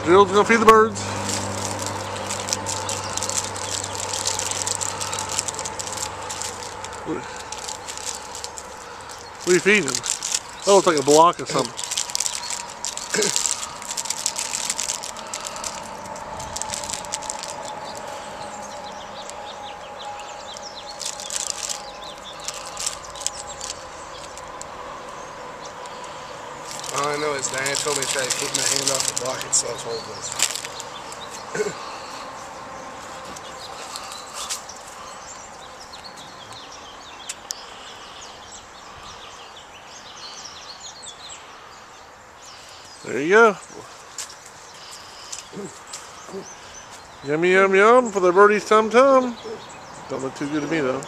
Gerald's gonna feed the birds. What are you feeding them? Oh, it's like a block or something. All I know is Diane told me to try to keep my hand off the block itself holdless. There you go. Yummy, yum, yum for the birdie's tum tum. Don't look too good to me though.